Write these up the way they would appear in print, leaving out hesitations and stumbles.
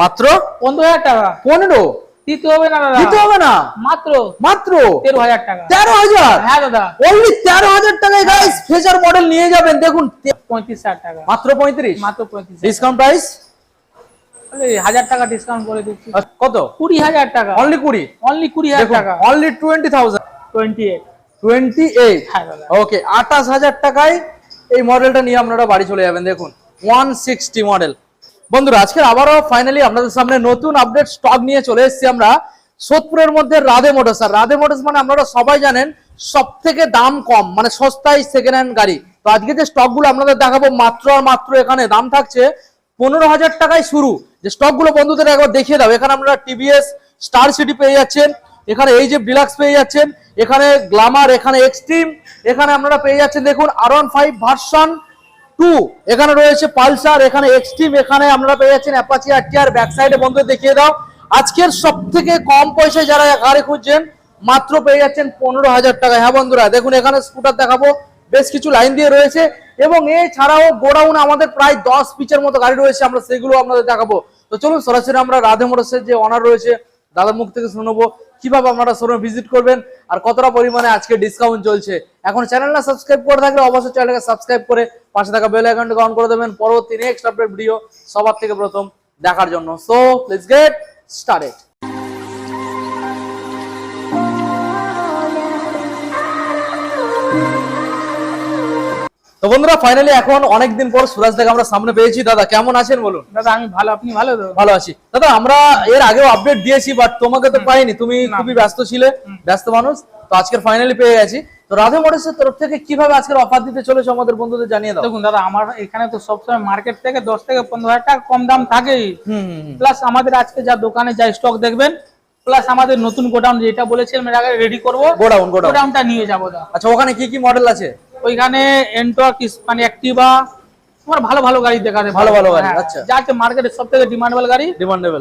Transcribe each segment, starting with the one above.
মাত্র 15,000 টাকা। 15 দিতে হবে না দাদা, দিতে হবে না, মাত্র মাত্র 13,000 টাকা। 13,000? হ্যাঁ দাদা, অনলি 13,000 টাকায় গাইস ফ্রেজার মডেল নিয়ে যাবেন। দেখুন 35,000 টাকা, মাত্র 35, মাত্র 35,000। ডিসকাউন্ট প্রাইস 1000 টাকা ডিসকাউন্ট করে দিচ্ছি। কত? 20,000 টাকা, অনলি 20, অনলি 20,000 টাকা। অনলি 20,000, 28। হ্যাঁ দাদা, ওকে 28,000 টাকায় এই মডেলটা নিয়ে আপনারা বাড়ি চলে যাবেন। দেখুন 160 মডেল। বন্ধুরা আজকে আবারও ফাইনালি আপনাদের সামনে নতুন আপডেট স্টক নিয়ে চলে এসেছি আমরা সোদপুরের মধ্যে রাধে মোটরস। আর রাধে মোটরস মানে আপনারা সবাই জানেন সব থেকে দাম কম, মানে সস্তায় সেকেন্ড হ্যান্ড গাড়ি। তো আজকে যে স্টকগুলো আপনাদের দেখাবো মাত্র আর মাত্র এখানে দাম থাকছে 15,000 টাকায় শুরু। যে স্টকগুলো বন্ধুদের একবার দেখিয়ে দাও। এখানে আপনারা টিভিএস স্টার সিটি পেয়ে যাচ্ছেন, এখানে এই যে ডিলাক্স পেয়ে যাচ্ছেন, এখানে গ্ল্যামার, এখানে এক্সট্রিম, এখানে আপনারা পেয়ে যাচ্ছেন দেখুন R15 ভার্সন 2, এখানে রয়েছে পালসার, এখানে এক্সট্রিম, এখানে আপনারা পেয়ে যাচ্ছেন অ্যাপাচি আরটিআর। ব্যাক সাইডে বন্ধুদের দেখিয়ে দাও। আজকের সব থেকে কম পয়সায় যারা গাড়ি খুঁজছেন মাত্র পেয়ে যাচ্ছেন 15,000 টাকায়। হ্যাঁ বন্ধুরা দেখুন এখানে স্কুটার দেখাবো, বেশ কিছু লাইন দিয়ে রয়েছে এবং এছাড়াও গোডাউনে আমাদের প্রায় 10 পিচের মতো গাড়ি রয়েছে, আমরা সেগুলো আপনাদের দেখাবো। তো চলুন সরাসরি আমরা রাধে মোটরসের যে ওনার রয়েছে দাদার মুখ থেকে শুনে নেবো কিভাবে আপনারা শোরুমে ভিজিট করবেন আর কতটা পরিমাণে আজকে ডিসকাউন্ট চলছে। এখন চ্যানেলটা সাবস্ক্রাইব করে থাকলে অবশ্যই চ্যানেলটাকে সাবস্ক্রাইব করে পাশে থাকা বেল আইকনটা অন করে দেবেন পরবর্তী নেক্সট আপডেট ভিডিও সবার থেকে প্রথম দেখার জন্য। So let's get started. তো বন্ধুরা ফাইনালি এখন অনেকদিন পর সুরাজ দাকে আমরা সামনে পেয়েছি। দাদা কেমন আছেন বলুন? দাদা আমি ভালো, আপনি ভালো তো? ভালো আছি দাদা। আমরা এর আগেও আপডেট দিয়েছি বাট তোমাকে তো পাইনি, তুমি খুবই ব্যস্ত ছিলে, ব্যস্ত মানুষ। তো আজকের ফাইনালি পেয়ে গেছি। তো রাধে মোটরসের তরফ থেকে কিভাবে আজকের অফার দিতে চলেছে আমাদের বন্ধুদের জানিয়ে দাও। দেখুন দাদা, আমার এখানে তো সবসময় মার্কেট থেকে 10 থেকে 15,000 টাকা কম দাম থাকেই। প্লাস আমাদের আজকে যা দোকানে যা স্টক দেখবেন, প্লাস আমাদের নতুন গোডাউন যেটা বলেছিলাম এর আগে রেডি করবো, গোডাউনটা নিয়ে যাবো দাদা। আচ্ছা ওখানে কি কি মডেল আছে? ওইখানে এন্টর্ক, মানে অ্যাক্টিভা, তোমার ভালো ভালো গাড়ি দেখাতে, ভালো ভালো গাড়ি। আচ্ছা যা আছে মার্কেটের সবথেকে ডিমান্ডেবল গাড়ি,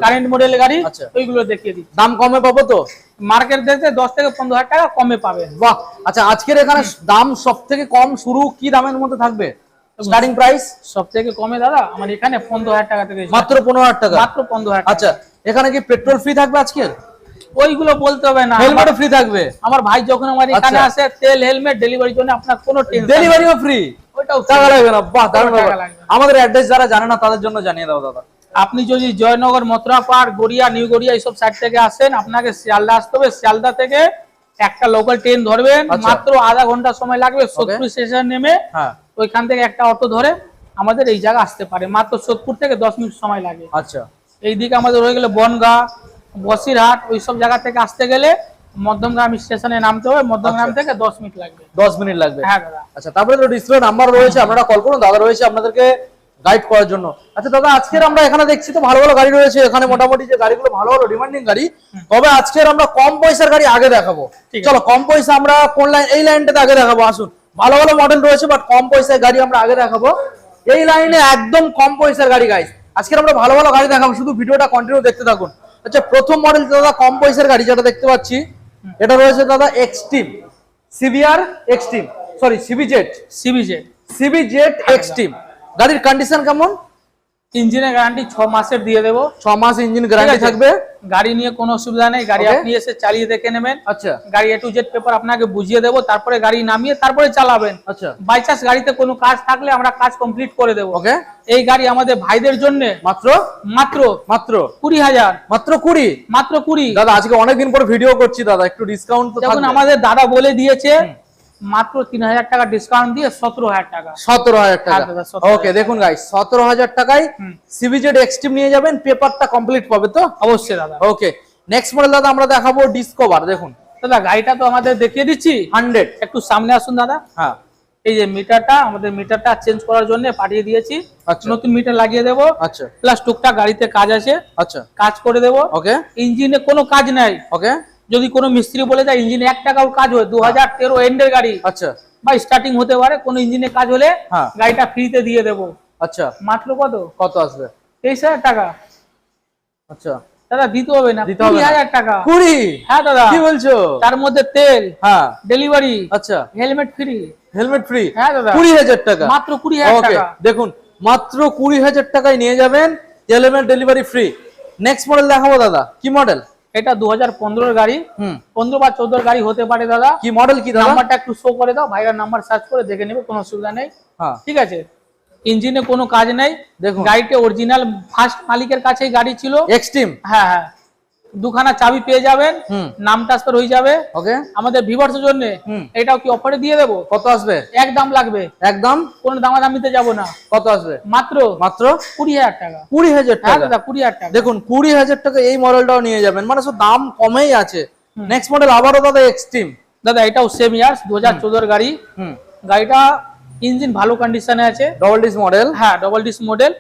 কারেন্ট মডেল গাড়ি, ওইগুলো দেখিয়ে দিচ্ছি। দাম কমে পাবো তো? মার্কেট থেকে 10 থেকে 15,000 টাকা কমে পাবে। বাহ। আচ্ছা আজকের এখানে দাম সবথেকে কম শুরু কি দামের মধ্যে থাকবে? স্টার্টিং প্রাইস সবথেকে কমে দাদা আমার এখানে 15,000 টাকা থেকে, মাত্র 15,000 টাকা, মাত্র 15,000 টাকা। আচ্ছা এখানে কি পেট্রোল ফ্রি থাকবে আজকের? ওইগুলো বলতে হবে না, হেলমেটও ফ্রি থাকবে। আমার ভাই যখন আমার এখানে আসে তেল হেলমেট ডেলিভারির জন্য আপনার কোনো টেনশন, ডেলিভারিও ফ্রি, ওইটাও টাকা লাগবে না। বাহ দারুণ। আমাদের আমাদের অ্যাড্রেস যারা জানে না তাদের জন্য জানিয়ে দাও দাদা। আপনি যদি জয়নগর, মথুরাপাড়, গড়িয়া, নিউ গড়িয়া এইসব সাইড থেকে আসেন, আপনাকে শিয়ালদা আসতে হবে। শিয়ালদা থেকে একটা লোকাল ট্রেন ধরবেন, মাত্র আধা ঘন্টা সময় লাগবে। সোদপুর স্টেশন নেমে ওইখান থেকে একটা অটো ধরে আমাদের এই জায়গা আসতে পারে। মাত্র সোদপুর থেকে 10 মিনিট সময় লাগে। আচ্ছা এইদিকে আমাদের হয়ে গেলে বনগা, বসিরহাট, ওইসব জায়গা থেকে আসতে গেলে মধ্যমগ্রাম স্টেশনে নামতে হবে। মধ্যমগ্রাম থেকে 10 মিনিট লাগবে। 10 মিনিট লাগবে। হ্যাঁ দাদা। আচ্ছা তারপরে তো ডিসপ্লে নাম্বার রয়েছে, আপনারা কল করুন, দাদা রয়েছে আপনাদেরকে গাইড করার জন্য। আচ্ছা দাদা আজকের আমরা এখানে দেখছি তো ভালো ভালো গাড়ি রয়েছে এখানে, মোটামুটি যে গাড়িগুলো ভালো ভালো ডিমান্ডিং গাড়ি। তবে আজকের আমরা কম পয়সার গাড়ি আগে দেখাবো। চলো কম পয়সা আমরা কোন লাইন, এই লাইনটাতে আগে দেখাবো। আসুন ভালো ভালো মডেল রয়েছে বাট কম পয়সার গাড়ি আমরা আগে দেখাবো। এই লাইনে একদম কম পয়সার গাড়ি গাইস আজকের আমরা ভালো ভালো গাড়ি দেখাবো, শুধু ভিডিওটা কন্টিনিউ দেখতে থাকুন। আচ্ছা প্রথম মডেল দাদা কম পয়সার গাড়ি যেটা দেখতে পাচ্ছি এটা রয়েছে দাদা Xtreme, CBR Xtreme, sorry CBZ Xtreme. গাড়ির কন্ডিশন কেমন? ইঞ্জিনের গ্যারান্টি 6 মাসের দিয়ে দেবো। 6 মাস ইঞ্জিন গ্যারান্টি থাকবে। গাড়ি নিয়ে কোনো অসুবিধা নেই, গাড়ি আপনি এসে চালিয়ে দেখে নেবেন। আচ্ছা গাড়ি A to Z পেপার আপনাকে বুঝিয়ে দেবো, তারপরে গাড়ি নামিয়ে তারপরে চালাবেন। আচ্ছা বাই চান্স গাড়িতে কোনো কাজ থাকলে আমরা কাজ কমপ্লিট করে দেবো। ওকে এই গাড়ি আমাদের ভাইদের জন্য মাত্র মাত্র মাত্র 20,000, মাত্র 20, মাত্র 20। দাদা আজকে অনেকদিন পর ভিডিও করছি দাদা, একটু ডিসকাউন্ট তো দেখুন আমাদের দাদা বলে দিয়েছে মাত্র 3,000 টাকা ডিসকাউন্ট দিয়ে 17,000 টাকা। 17,000 টাকা। ওকে দেখুন গাইস 17,000 টাকায় সিবিজেড এক্সট্রিম নিয়ে যাবেন, পেপারটা কমপ্লিট পাবে তো? অবশ্যই দাদা। ওকে নেক্সট মডেল দাদা আমরা দেখাবো ডিসকভার। দেখুন দাদা গাড়িটা তো আমাদের দেখিয়ে দিচ্ছি 100, একটু সামনে আসুন দাদা। হ্যাঁ এই যে মিটারটা, আমাদের মিটারটা চেঞ্জ করার জন্য পাঠিয়ে দিয়েছি। নতুন মিটার লাগিয়ে দেবো। আচ্ছা প্লাস টুকটাক গাড়িতে কাজ আছে, আচ্ছা কাজ করে দেবো। ওকে ইঞ্জিনে কোনো কাজ নাই। ওকে যদি কোনো মিস্ত্রি বলে যায় ইঞ্জিনে 1 টাকাও কাজ হয়, 2013 এন্ডের গাড়ি, আচ্ছা বা স্টার্টিং হতে পারে, কোনো ইঞ্জিনে কাজ হলে গাড়িটা ফ্রিতে দিয়ে দেবো। আচ্ছা মাত্র কত আসবে? 23,000 টাকা। আচ্ছা দাদা দিতে হবে না, 20,000 টাকা। 20? হ্যাঁ দাদা। কি বলছো? তার মধ্যে তেল, হ্যাঁ ডেলিভারি, আচ্ছা হেলমেট ফ্রি। Helmet free? হ্যাঁ দাদা। 20,000 টাকা, মাত্র 20,000 টাকা। দেখুন মাত্র 20,000 টাকায় নিয়ে যাবেন, helmet delivery free. Next model দেখাবো দাদা, কি মডেল? এটা 2015 গাড়ি, 15 বা 14 গাড়ি হতে পারে দাদা। কি মডেল, কি দাদা? নাম্বারটা একটু শো করে দাও, ভাইরা নাম্বার সার্চ করে দেখে নেবে, কোনো অসুবিধা নেই। হ্যাঁ ঠিক আছে, ইঞ্জিনে কোনো কাজ নেই। দেখুন গাড়িটা অরিজিনাল ফার্স্ট মালিকের কাছেই গাড়ি ছিল। এক্সট্রিম। হ্যাঁ হ্যাঁ, দুখানা চাবি পেয়ে যাবেন, নাম ট্রান্সফার হয়ে যাবে। ওকে, আমাদের ভিউয়ার্সের জন্য এটাও কি অফারে দিয়ে দেবো। কত আসবে? একদম লাগবে, একদম কোনো দামাদামিতে যাব না। কত আসবে? মাত্র মাত্র 20,000 টাকা। 20,000 হ্যাঁ টাকা? দাদা 20,000 টাকা। দেখুন 20,000 টাকা এই মডেলটাও নিয়ে যাবেন, মানে সব দাম কমেই আছে। নেক্সট মডেল আবারও দাদা এক্সট্রিম। দাদা এটাও সেম ইয়ার্স, 2014 গাড়ি। গাড়িটা ইঞ্জিন ভালো কন্ডিশনে আছে। Double disc model. হ্যাঁ ডবল ডিস মডেল।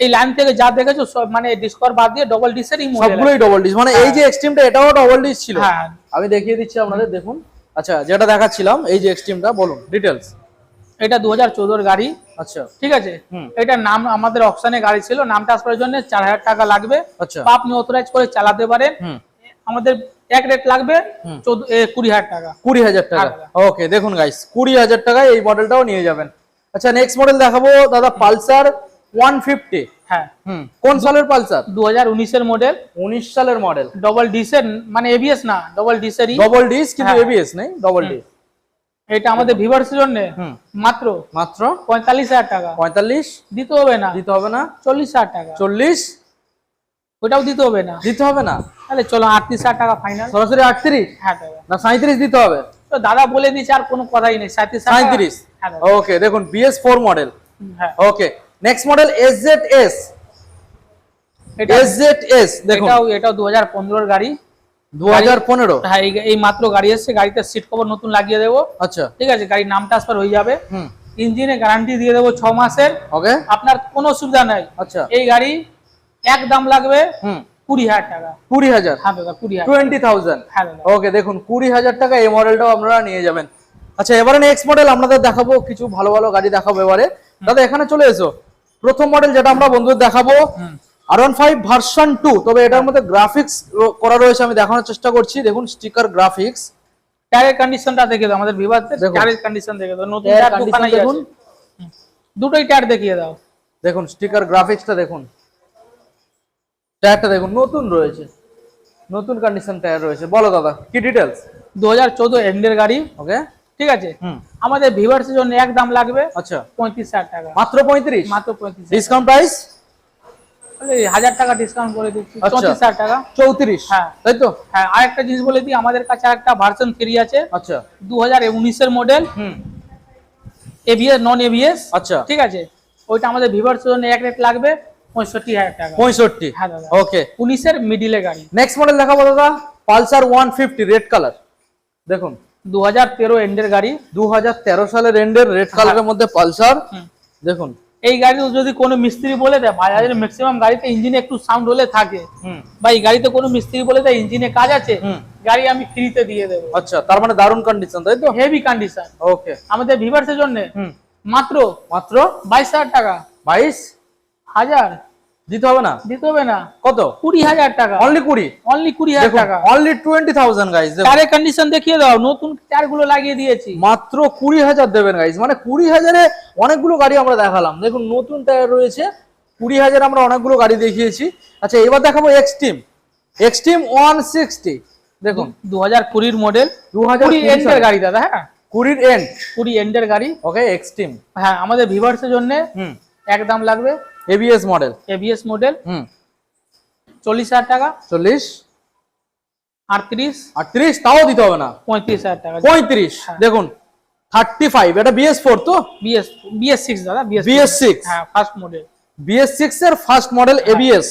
এই লাইন থেকে যা দেখেছো সব মানে ডিসকর বাদ দিয়ে ডবল ডিসেরই মডেল, সবগুলোই ডবল ডিস। মানে এই যে এক্সট্রিমটা এটাও ডবল ডিস ছিল। হ্যাঁ আমি দেখিয়ে দিচ্ছি আপনাদের, দেখুন। আচ্ছা, যেটা দেখাচ্ছিলাম এই যে এক্সট্রিমটা, বলুন ডিটেইলস। এটা 2014 গাড়ি। আচ্ছা ঠিক আছে, এটা নাম আমাদের অপশনে গাড়ি ছিল, নাম ট্রান্সফারের জন্য 4,000 টাকা লাগবে। আচ্ছা, বা আপনি অথরাইজ করে চালাতে পারেন। আমাদের এক রেট লাগবে 20,000 টাকা। 20,000 টাকা। ওকে, দেখুন গাইস 20,000 টাকায় এই মডেলটাও নিয়ে যাবেন। আচ্ছা, নেক্সট মডেল দেখাবো দাদা, পালসার 150। হ্যাঁ, কোন সালের পালসার? 2019 এর মডেল। 19 সালের মডেল। ডবল ডিসের, মানে এবিএস না, ডবল ডিসেরই। ডবল ডিস কিন্তু এবিএস নেই, ডবল ডিস। এটা আমাদের ভিউয়ার্সের জন্য মাত্র মাত্র 45,000 টাকা। 45 দিতে হবে না? দিতে হবে না। 40,000 টাকা। 40 ওটাও দিতে হবে না? দিতে হবে না। তাহলে চলো 38,000 টাকা ফাইনাল। সরাসরি 38? হ্যাঁ দাদা। না 37 দিতে হবে? তো দাদা বলে দিচ্ছে, আর কোনো কথাই নেই, 37। হ্যাঁ দাদা। ওকে, দেখুন BS4 মডেল। হ্যাঁ, ওকে, নেক্সট মডেল SZS। এটা SZS দেখুন, এটাও 2015 গাড়ি। 2015। হ্যাঁ, এই মাত্র গাড়ি এসেছে, গাড়িতে সিট কভার নতুন লাগিয়ে দেবো। আচ্ছা, ঠিক আছে, গাড়ির নাম ট্রান্সফার হয়ে যাবে। ইঞ্জিনে গ্যারান্টি দিয়ে দেবো 6 মাসের। ওকে, আপনার কোনো অসুবিধা নাই। আচ্ছা, এই গাড়ি একদম লাগবে 20,000 টাকা। 20,000? হ্যাঁ দাদা 20,000। 20,000। হ্যাঁ দাদা। ওকে, দেখুন 20,000 টাকা এই মডেলটাও আপনারা নিয়ে যাবেন। আচ্ছা, এবারে নেক্সট মডেল আপনাদের দেখাবো, কিছু ভালো ভালো গাড়ি দেখাবো এবারে। দাদা এখানে চলে এসো। প্রথম মডেল যেটা আমরা বন্ধুদের দেখাবো, R15 ভার্সন 2। তবে এটার মধ্যে গ্রাফিক্স করা রয়েছে, আমি দেখানোর চেষ্টা করছি। দেখুন স্টিকার গ্রাফিক্স। টায়ারের কন্ডিশনটা দেখে দাও আমাদের ভিউয়ারদের, টায়ারের কন্ডিশন দেখে দাও। নতুন টায়ার দোকানে দেখুন, দুটোই টায়ার দেখিয়ে দাও। দেখুন স্টিকার গ্রাফিক্সটা দেখুন, টায়ারটা দেখুন নতুন রয়েছে, নতুন কন্ডিশন টায়ার রয়েছে। বলো দাদা কি ডিটেইলস? 2014 এন্ডের গাড়ি। ওকে, ঠিক আছে, আমাদের ভিউয়ার্সের জন্য এক দাম লাগবে। আচ্ছা, 35,000 টাকা। মাত্র 35? মাত্র 35। Discount price? 1,000 টাকা ডিসকাউন্ট করে দিচ্ছি, 34,000 টাকা। 34? হ্যাঁ তাই তো। হ্যাঁ, আরেকটা জিনিস বলে দিই, আমাদের কাছে আরেকটা ভার্সন 3 আছে। আচ্ছা, 2019 এর মডেল, এবিএস নন এবিএস। আচ্ছা, ঠিক আছে, ওইটা আমাদের ভিউয়ার্সের জন্য এক রেট লাগবে 65,000 টাকা। 65? হ্যাঁ দাদা। ওকে, 19 এর মিডিলে গাড়ি। নেক্সট মডেল দেখাবো দাদা, পালসার 150 রেড কালার। দেখুন 2013 এন্ডের গাড়ি। 2013 সালের এন্ডের রেড কালারের মধ্যে পালসার। দেখুন এই গাড়ি যদি কোনো মিস্ত্রি বলে দেয়, বাজারের ম্যাক্সিমাম গাড়িতে ইঞ্জিনে একটু সাউন্ড হলে থাকে, বা এই গাড়িতে কোনো মিস্ত্রি বলে দেয় ইঞ্জিনে কাজ আছে, গাড়ি আমি ফ্রিতে দিয়ে দেবো। আচ্ছা, তার মানে দারুণ কন্ডিশন, তাই তো? Heavy condition. ওকে, আমাদের ভিউয়ার্সের জন্য মাত্র মাত্র 22,000 টাকা। 22,000 দিতে হবে না? দিতে হবে না। কত? 20,000 টাকা। অনলি 20? অনলি 20,000 টাকা। Only 20,000 guys. টায়ারের কন্ডিশন দেখিয়ে দাও, নতুন টায়ারগুলো লাগিয়ে দিয়েছি। মাত্র 20,000 দেবেন গাইস, মানে 20,000 এ অনেকগুলো গাড়ি আমরা দেখালাম। দেখুন নতুন টায়ার রয়েছে, 20,000 আমরা অনেকগুলো গাড়ি দেখিয়েছি। আচ্ছা, এবার দেখাবো এক্সট্রিম। এক্সট্রিম 160। দেখুন 2020 মডেল, 2020 এন্ডের গাড়ি দাদা। হ্যাঁ, 20 এন্ড। 20 এন্ডের গাড়ি। ওকে, এক্সট্রিম। হ্যাঁ, আমাদের ভিউয়ার্সের জন্য একদম লাগবে এবিএস মডেল। এবিএস মডেল 40,000 টাকা। 40? 38? 38? তাও দিতে হবে না? 35,000 টাকা। 35? দেখুন 35, এটা BS4 তো? BS6 দাদা, BS6। হ্যাঁ, ফার্স্ট মডেল। BS6 এর ফার্স্ট মডেল ABS।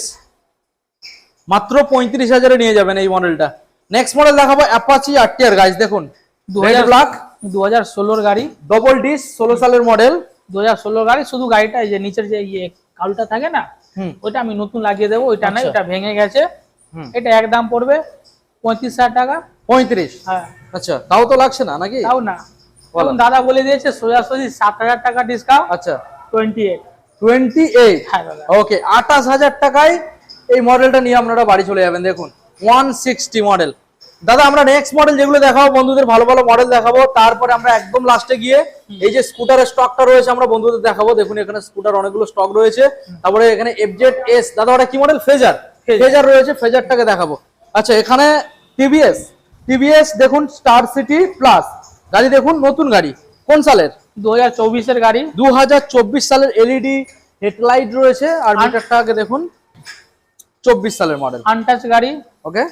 মাত্র 35,000 এ নিয়ে যাবেন এই মডেলটা। নেক্সট মডেল দেখাবো অ্যাপাচি আরটিআর গাইস। দেখুন 2016 গাড়ি, ডবল ডিস, 16 সালের মডেল। 2016 গাড়ি। শুধু গাড়িটা এই যে নিচের যে কালটা থাকে না, ওইটা আমি নতুন লাগিয়ে দেবো। ওইটা নাই, ওটা ভেঙে গেছে। এটা একদম পড়বে 35,000 টাকা। 35? হ্যাঁ। আচ্ছা, তাও তো লাগছে না নাকি? তাও না, এখন দাদা বলে দিয়েছে সোজাসুজি 7,000 টাকা ডিসকাউন্ট। আচ্ছা, 28। হ্যাঁ দাদা। ওকে, 28,000 টাকায় এই মডেলটা নিয়ে আপনারা বাড়ি চলে যাবেন। দেখুন 160 মডেল, দাদা আমরা নেক্সট মডেল যেগুলো দেখাবো বন্ধুদের ভালো ভালো মডেল দেখাবো, তারপরে আমরা একদম লাস্টে গিয়ে এই যে স্কুটারের স্টকটা রয়েছে আমরা বন্ধুদের দেখাবো। দেখুন এখানে স্কুটার অনেকগুলো স্টক রয়েছে। তারপরে এখানে FZ-S, দাদা ওটা কি মডেল? ফেজার রয়েছে, ফেজারটাকে দেখাবো। আচ্ছা এখানে টিভিএস দেখুন স্টার সিটি প্লাস গাড়ি, দেখুন নতুন গাড়ি, কোন সালের? 2024 এর গাড়ি, 2024 সালের এলইডি হেডলাইট রয়েছে। আর মিটারটাকে দেখুন 24 সালের মডেল, আনটাচ গাড়ি। ওকে,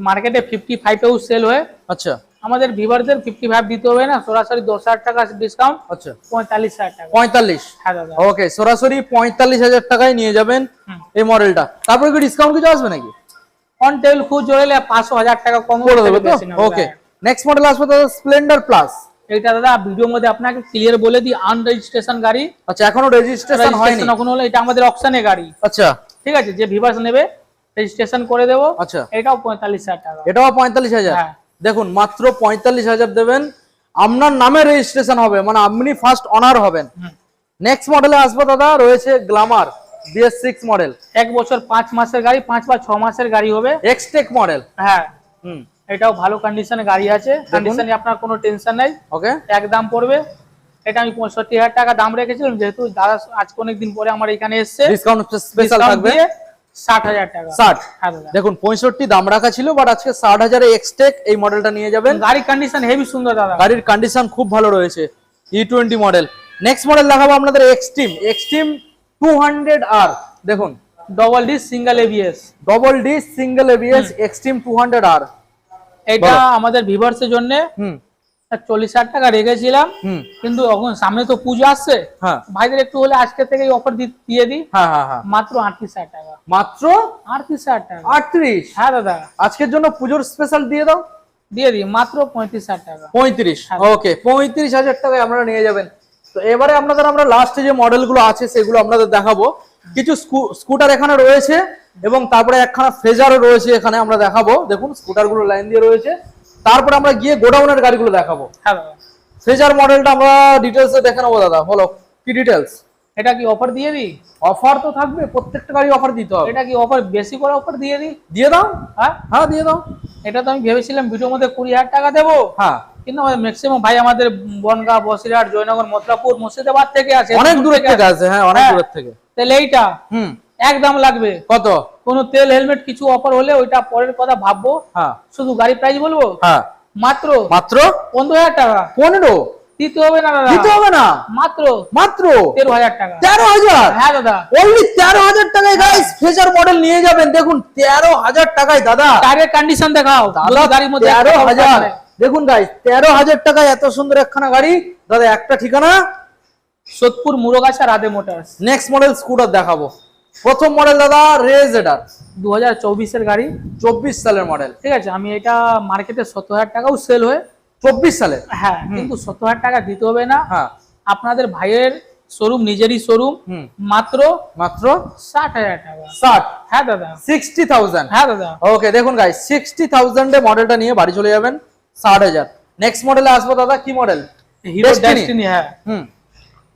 মার্কেটে 55 এও সেল হয়। আচ্ছা আমাদের ভিউয়ারদের 55 দিতে হবে না, সরাসরি 10,000 টাকা ডিসকাউন্ট, আচ্ছা 45,000 টাকা। 45, হ্যাঁ দাদা, ওকে, সরাসরি 45,000 টাকায় নিয়ে যাবেন এই মডেলটা। তারপরে কি ডিসকাউন্ট কিছু আসবে নাকি? অন টেবিল খুব জোরেলে 500,000 টাকা কম করে দেবে তো? ওকে, নেক্সট মডেল আসবে দাদা স্প্লেন্ডার প্লাস। এটা দাদা ভিডিওর মধ্যে আপনাকে ক্লিয়ার বলে দিই, আনরেজিস্ট্রেশন গাড়ি। আচ্ছা এখনো রেজিস্ট্রেশন হয়নি? এখন হলো এটা আমাদের অকশনে গাড়ি। আচ্ছা ঠিক আছে, যে ভিউয়ার্স নেবে রেজিস্ট্রেশন করে দেবো। আচ্ছা এটাও 45,000 টাকা। এটাও 45,000। হ্যাঁ। দেখুন মাত্র 45,000 দেবেন, আপনার নামে রেজিস্ট্রেশন হবে, মানে আপনি ফার্স্ট অনার হবেন। নেক্সট মডেলে আসবে দাদা রয়েছে গ্ল্যামার BS6 মডেল, 1 বছর 5 মাসের গাড়ি, 5 বা 6 মাসের গাড়ি হবে। Xtec model. হ্যাঁ, এটাও ভালো কন্ডিশনে গাড়ি আছে, কন্ডিশনে আপনার কোনো টেনশন নাই। ওকে, একদম পড়বে, এটা আমি 65,000 টাকা দাম রেখেছিলাম, যেহেতু দাদা আজকে অনেক দিন পরে আমার এখানে এসেছে, ডিসকাউন্ট স্পেশাল থাকবে 60,000 টাকা। 60। হ্যাঁ দাদা, দেখুন 65 দাম রাখা ছিল, বাট আজকে 60,000 এ এক্সটেক এই মডেলটা নিয়ে যাবেন। গাড়ি কন্ডিশন হেভি সুন্দর দাদা, গাড়ির কন্ডিশন খুব ভালো রয়েছে। E20 model. নেক্সট মডেল দেখাবো আপনাদের এক্সট্রিম 200R। দেখুন double D single ABS, Xtreme 200R। এটা আমাদের ভিউয়ার্সের জন্য 40,000 টাকা রেখেছিলাম, কিন্তু এখন সামনে তো পুজো আসছে, হ্যাঁ ভাইদের একটু হলে আজকে থেকে অফার দিয়ে দিই। হ্যাঁ হ্যাঁ হ্যাঁ, মাত্র 38,000 টাকা। মাত্র 38,000 টাকা। 38? হ্যাঁ দাদা, আজকের জন্য পুজোর স্পেশাল দিয়ে দাও, দিয়ে দিই মাত্র 35,000 টাকা। 35, ওকে, 35,000 টাকায় আপনারা নিয়ে যাবেন। তো এবারে আপনাদের আমরা লাস্টে যে মডেলগুলো আছে সেগুলো আপনাদের দেখাবো। কিছু স্কুটার এখানে রয়েছে এবং তারপরে একখানা ফেজারও রয়েছে এখানে আমরা দেখাবো। দেখুন স্কুটারগুলো লাইন দিয়ে রয়েছে, তারপরে আমরা গিয়ে গোডাউনের গাড়িগুলো দেখাবো। হ্যাঁ দাদা, ফেজার মডেলটা আমরা ডিটেলসে দেখে নেবো। দাদা বলো কি ডিটেলস? এটা কি অফার দিয়ে দিই? অফার তো থাকবে, প্রত্যেকটা গাড়ি অফার দিতে হবে। এটা কি অফার বেশি করে অফার দিয়ে দিই? দিয়ে দাও। হ্যাঁ হ্যাঁ দিয়ে দাও। এটা তো আমি ভেবেছিলাম ভিডিওর মধ্যে 20,000 টাকা দেবো, হ্যাঁ, কিন্তু আমাদের ম্যাক্সিমাম ভাই আমাদের বনগাঁ, বসিরহাট, জয়নগর, মথুরাপুর, মুর্শিদাবাদ থেকে আছে, অনেক দূর থেকে আছে। হ্যাঁ অনেক দূর থেকে। তাহলে এইটা একদম লাগবে কত? কোনো তেল হেলমেট কিছু অফার হলে ওইটা পরের কথা ভাববো। হ্যাঁ, শুধু গাড়ি প্রাইস বলবো। হ্যাঁ, মাত্র 15,000 টাকা। 15 দিতে হবে না দাদা, দিতে হবে না, মাত্র 13,000 টাকা। 13,000? হ্যাঁ দাদা, অনলি 13,000 টাকায় গাইস ফেজার মডেল নিয়ে যাবেন। দেখুন 13,000 টাকায় দাদা। টায়ারের কন্ডিশন দেখাও দাদা গাড়ির মধ্যে। 13,000, দেখুন গাইস 13,000 টাকায় এত সুন্দর একখানা গাড়ি। দাদা একটা ঠিকানা Sodepur Murgachha Radhe motors. Next model scooter দেখাবো। প্রথম মডেল দাদা রেজেডার, 2024 এর গাড়ি, 24 সালের মডেল। ঠিক আছে, আমি এটা মার্কেটে 70,000 টাকাও সেল হয়। 24 সালে? হ্যাঁ, কিন্তু 70,000 টাকা দিতে হবে না। হ্যাঁ, আপনাদের ভাইয়ের শোরুম, নিজেরই শোরুম, মাত্র 60,000 টাকা। 60? হ্যাঁ দাদা, 60,000? হ্যাঁ দাদা, ওকে, দেখুন গাইস 60,000 এ মডেলটা নিয়ে বাড়ি চলে যাবেন 60,000। নেক্সট মডেলে আসবো দাদা, কি মডেল? Hero destiny. হ্যাঁ,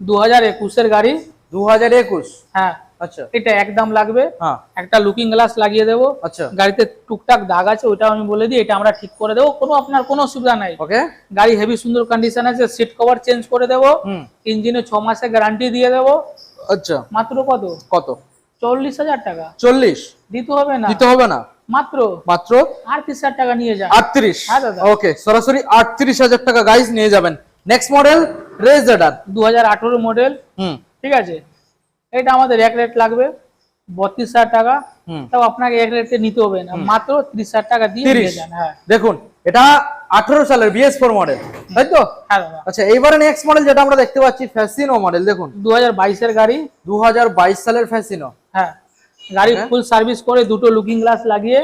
2021 এর গাড়ি। 2021? হ্যাঁ, আচ্ছা, এটা একদম লাগবে। হ্যাঁ, একটা লুকিং গ্লাস লাগিয়ে দেবো। আচ্ছা, গাড়িতে টুকটাক দাগ আছে, ওইটাও আমি বলে দিই, এটা আমরা ঠিক করে দেবো, কোনো আপনার কোনো অসুবিধা নাই। ওকে, গাড়ি হেভি সুন্দর কন্ডিশন আছে, সিট কভার চেঞ্জ করে দেবো, ইঞ্জিনে 6 মাসের গ্যারান্টি দিয়ে দেবো। আচ্ছা, মাত্র কত? 40,000 টাকা। 40? দিতে হবে না, দিতে হবে না, মাত্র 38,000 টাকা নিয়ে যান। 38? হ্যাঁ দাদা, ওকে, সরাসরি 38,000 টাকা গাইস নিয়ে যাবেন। Next model রেজেডার, 2018 model. ঠিক আছে, এটা আমাদের এক রেট লাগবে 32,000 টাকা। তাও আপনাকে এক রেটে নিতে হবে না, মাত্র 30,000 টাকা দিয়ে নিয়ে যান। হ্যাঁ, দেখুন এটা 18 সালের BS4 মডেল, তাই তো? হ্যাঁ দাদা। আচ্ছা, এইবারে নেক্সট মডেল যেটা আমরা দেখতে পাচ্ছি ফ্যাসিনো মডেল। দেখুন 2022 এর গাড়ি, 2022 সালের ফ্যাসিনো। হ্যাঁ, গাড়ি ফুল সার্ভিস করে, দুটো লুকিং গ্লাস লাগিয়ে,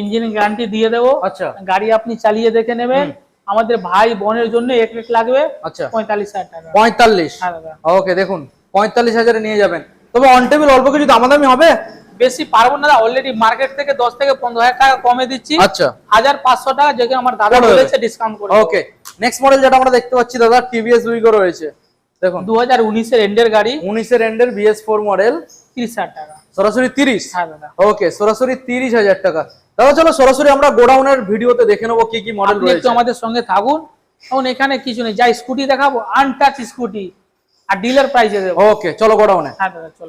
ইঞ্জিন গ্যারান্টি দিয়ে দেবো। আচ্ছা, গাড়ি আপনি চালিয়ে দেখে নেবেন। আমাদের ভাই বোনের জন্য এক রেট লাগবে। আচ্ছা, 45,000 টাকা। 45? হ্যাঁ দাদা, ওকে, দেখুন 45,000 এ নিয়ে যাবেন। তবে অন টেবিল অল্প কিছু দামাদামি হবে, বেশি পারবো না, অলরেডি মার্কেট থেকে 10 থেকে 15,000 টাকা কমে দিচ্ছি। আচ্ছা, 1,500 টাকা যেটা আমার দাদা বলেছে ডিসকাউন্ট করে। ওকে, নেক্সট মডেল যেটা আমরা দেখতে পাচ্ছি দাদা TVS উইগো রয়েছে। দেখুন 2019 এর এন্ডের গাড়ি, 19 এর এন্ডের BS4 মডেল, 30,000 টাকা। সরাসরি 30? হ্যাঁ দাদা, ওকে, সরাসরি 30,000 টাকা। দাদা চলো সরাসরি আমরা গোডাউনের ভিডিওতে দেখে নেবো কি কি মডেল আপনি রয়েছে। একটু আমাদের সঙ্গে থাকুন। এখন এখানে কিছু নেই, যা স্কুটি দেখাবো আনটাচ স্কুটি আর ডিলার প্রাইসে দেবো। ওকে চলো গোডাউনে। হ্যাঁ দাদা চলো।